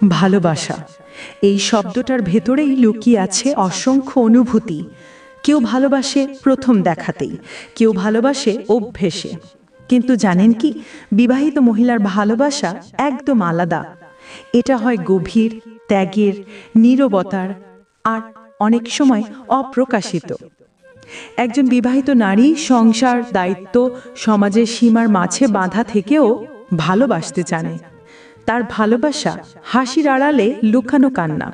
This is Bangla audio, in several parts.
ভালোবাসা এই শব্দটার ভেতরেই লুকিয়ে আছে অসংখ্য অনুভূতি। কেউ ভালোবাসে প্রথম দেখাতেই, কেউ ভালোবাসে অভ্যেসে। কিন্তু জানেন কি, বিবাহিত মহিলার ভালোবাসা একদম আলাদা। এটা হয় গভীর, ত্যাগের, নীরবতার, আর অনেক সময় অপ্রকাশিত। একজন বিবাহিত নারী সংসার, দায়িত্ব, সমাজের সীমার মাঝে বাঁধা থেকেও ভালোবাসতে জানে। তার ভালোবাসা হাসির আড়ালে লুকানো কান্না,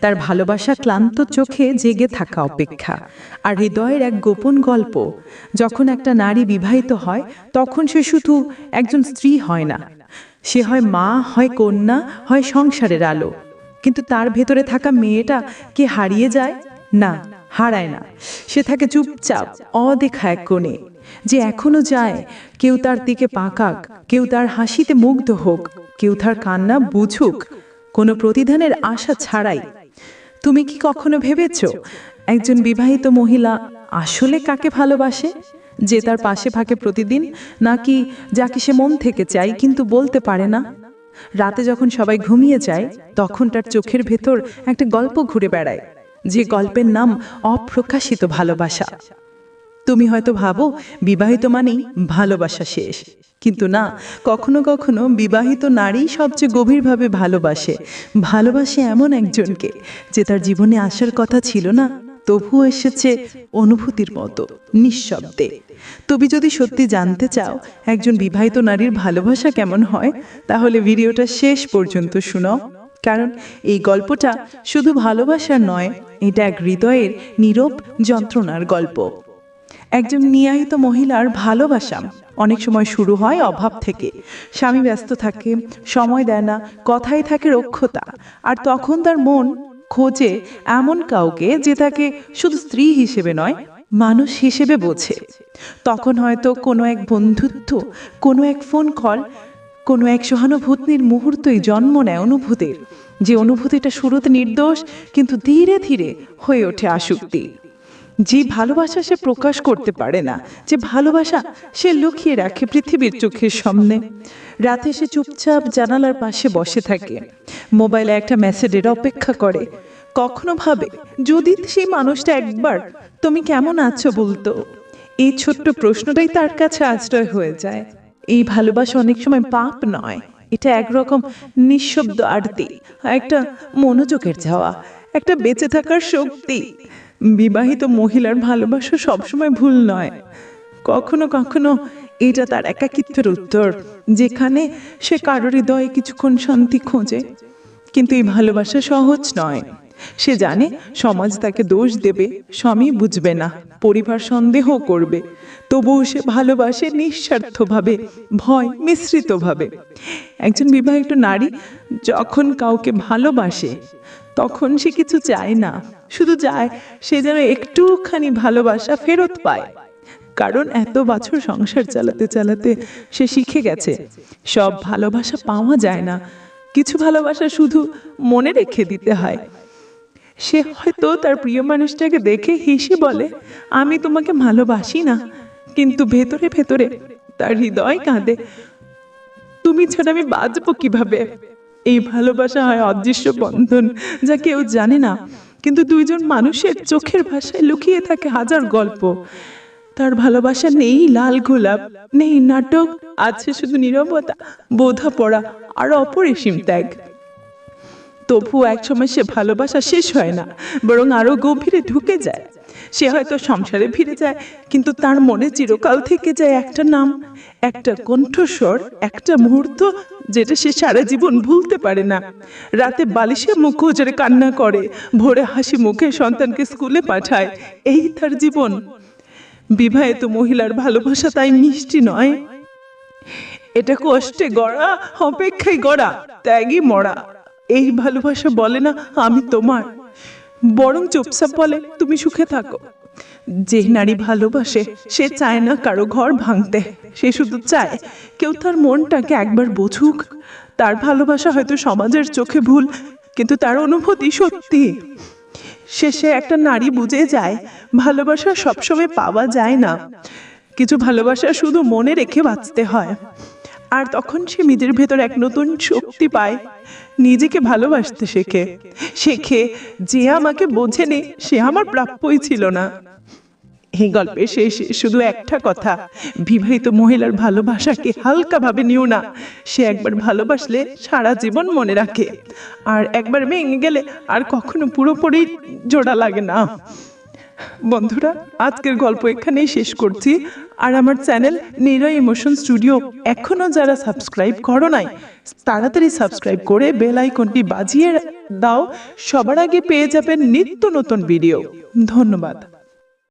তার ভালোবাসা ক্লান্ত চোখে জেগে থাকা অপেক্ষা, আর হৃদয়ের এক গোপন গল্প। যখন একটা নারী বিবাহিত হয়, তখন সে শুধু একজন স্ত্রী হয় না, সে হয় মা, হয় কন্যা, হয় সংসারের আলো। কিন্তু তার ভেতরে থাকা মেয়েটা কি হারিয়ে যায়? না, হারায় না। সে থাকে চুপচাপ, অদেখা এক কোণে, যে এখনো যায়। কেউ তার দিকে পাকাক, কেউ তার হাসিতে মুগ্ধ হোক, কেউ তার কান্না বুঝুক, কোনো প্রতিদানের আশা ছাড়াই। তুমি কি কখনো ভেবেছ একজন বিবাহিত মহিলা আসলে কাকে ভালোবাসে? যে তার পাশে থাকে প্রতিদিন, নাকি যাকে সে মন থেকে চায় কিন্তু বলতে পারে না? রাতে যখন সবাই ঘুমিয়ে যায়, তখন তার চোখের ভেতর একটা গল্প ঘুরে বেড়ায়, যে গল্পের নাম অপ্রকাশিত ভালোবাসা। তুমি হয়তো ভাবো বিবাহিত মানেই ভালোবাসা শেষ, কিন্তু না, কখনো কখনো বিবাহিত নারী সবচেয়ে গভীরভাবে ভালোবাসে এমন একজনকে যে তার জীবনে আসার কথা ছিল না, তবুও এসেছে অনুভূতির মতো, নিঃশব্দে। তুমি যদি সত্যি জানতে চাও একজন বিবাহিত নারীর ভালোবাসা কেমন হয়, তাহলে ভিডিওটা শেষ পর্যন্ত শুনো। কারণ এই গল্পটা শুধু ভালোবাসার নয়, এটা এক হৃদয়ের নীরব যন্ত্রণার গল্প। একজন বিবাহিত মহিলার ভালোবাসা অনেক সময় শুরু হয় অভাব থেকে। স্বামী ব্যস্ত থাকে, সময় দেয় না, কথাই থাকে রক্ষতা, আর তখন তার মন খোঁজে এমন কাউকে যে তাকে শুধু স্ত্রী হিসেবে নয়, মানুষ হিসেবে বোঝে। তখন হয়তো কোনো এক বন্ধুত্ব, কোনো এক ফোন কল, কোনো এক সহানুভূতির মুহূর্তই জন্ম নেয় অনুভূতির, যে অনুভূতিটা শুরুতে নির্দোষ, কিন্তু ধীরে ধীরে হয়ে ওঠে আসক্তি। যে ভালোবাসা সে প্রকাশ করতে পারে না, যে ভালোবাসা সে লুকিয়ে রাখে পৃথিবীর চোখের সামনে। রাতে সে চুপচাপ জানালার পাশে বসে থাকে, মোবাইলে একটা মেসেজের অপেক্ষা করে। কখনো ভাবে যদি সেই মানুষটা একবার তুমি কেমন আছো বলতো। এই ছোট্ট প্রশ্নটাই তার কাছে আশ্রয় হয়ে যায়। এই ভালোবাসা অনেক সময় পাপ নয়, এটা একরকম নিঃশব্দ আরতি, একটা মনোযোগের যাওয়া, একটা বেঁচে থাকার শক্তি। বিবাহিত মহিলার ভালোবাসা সবসময় ভুল নয়, কখনো কখনো এটা তার একাকিত্বের উত্তর, যেখানে সে কারোর হৃদয়ে কিছুক্ষণ শান্তি খোঁজে। কিন্তু এই ভালোবাসা সহজ নয়। সে জানে সমাজ তাকে দোষ দেবে, স্বামী বুঝবে না, পরিবার সন্দেহ করবে, তবুও সে ভালোবাসে নিঃস্বার্থভাবে, ভয় মিশ্রিতভাবে। একজন বিবাহিত নারী যখন কাউকে ভালোবাসে, তখন সে কিছু চায় না, শুধু চায় সে যেন একটুখানি ভালোবাসা ফেরত পায়। কারণ এত বছর সংসার চালাতে চালাতে সে শিখে গেছে সব ভালোবাসা পাওয়া যায় না, কিছু ভালোবাসা শুধু মনে রেখে দিতে হয়। সে হয়তো তার প্রিয় মানুষটাকে দেখে হেসে বলে, আমি তোমাকে ভালোবাসি না, কিন্তু ভেতরে ভেতরে তার হৃদয় কাঁদে, তুমি ছাড়া আমি বাঁচবো কিভাবে। এই ভালোবাসা হয় অদৃশ্য বন্ধন, যা কেউ জানে না, কিন্তু দুইজন মানুষের চোখের ভাষায় লুকিয়ে থাকে হাজার গল্প। তার ভালোবাসা নেই লাল গোলাপ, নেই নাটক, আছে শুধু নীরবতা, বোঝাপড়া আর অপরিসীম ত্যাগ। তবু একসময় সে ভালোবাসা শেষ হয় না, বরং আরো গভীরে ঢুকে যায়। সে হয়তো সংসারে ফিরে যায়, কিন্তু তার মনে চিরকাল থেকে যায় একটা নাম, একটা কণ্ঠস্বর, একটা মুহূর্ত যেটা সে সারা জীবন ভুলতে পারে না। রাতে বালিশে মুখ উজাড়ে কান্না করে, ভোরে হাসি মুখে সন্তানকে স্কুলে পাঠায়। এই তার জীবন। বিবাহিত মহিলার ভালোবাসা তাই মিষ্টি নয়, এটা কষ্টে গড়া, অপেক্ষায় গড়া, ত্যাগী মরা। এই ভালোবাসা বলে না আমি তোমার, বরং চুপচাপ বলে তুমি সুখে থাকো। যে নারী ভালোবাসে সে চায় না কারো ঘর ভাঙতে, সে শুধু চায় কেউ তার মনটাকে একবার বুঝুক। তার ভালোবাসা হয়তো সমাজের চোখে ভুল, কিন্তু তার অনুভূতি সত্যি। শেষে একটা নারী বুঝে যায় ভালোবাসা সবসময় পাওয়া যায় না, কিছু ভালোবাসা শুধু মনে রেখে বাঁচতে হয়। আর তখন সে নিজের ভেতর এক নতুন শক্তি পায়, নিজেকে ভালোবাসতে শেখে। যে আমাকে বোঝেনি সে আমার প্রাপ্যই ছিল না। এই গল্পের শেষে শুধু একটা কথা, বিবাহিত মহিলার ভালোবাসাকে হালকাভাবে নিও না। সে একবার ভালোবাসলে সারা জীবন মনে রাখে, আর একবার ভেঙে গেলে আর কখনো পুরোপুরি জোড়া লাগে না। বন্ধুরা, আজকের গল্প এখানেই শেষ করছি। আর আমার চ্যানেল নিরয় ইমোশন স্টুডিও এখনো যারা সাবস্ক্রাইব করো নাই, তাড়াতাড়ি সাবস্ক্রাইব করে বেল আইকনটি বাজিয়ে দাও। সবার আগে পেয়ে যাবেন নিত্য নতুন ভিডিও। ধন্যবাদ।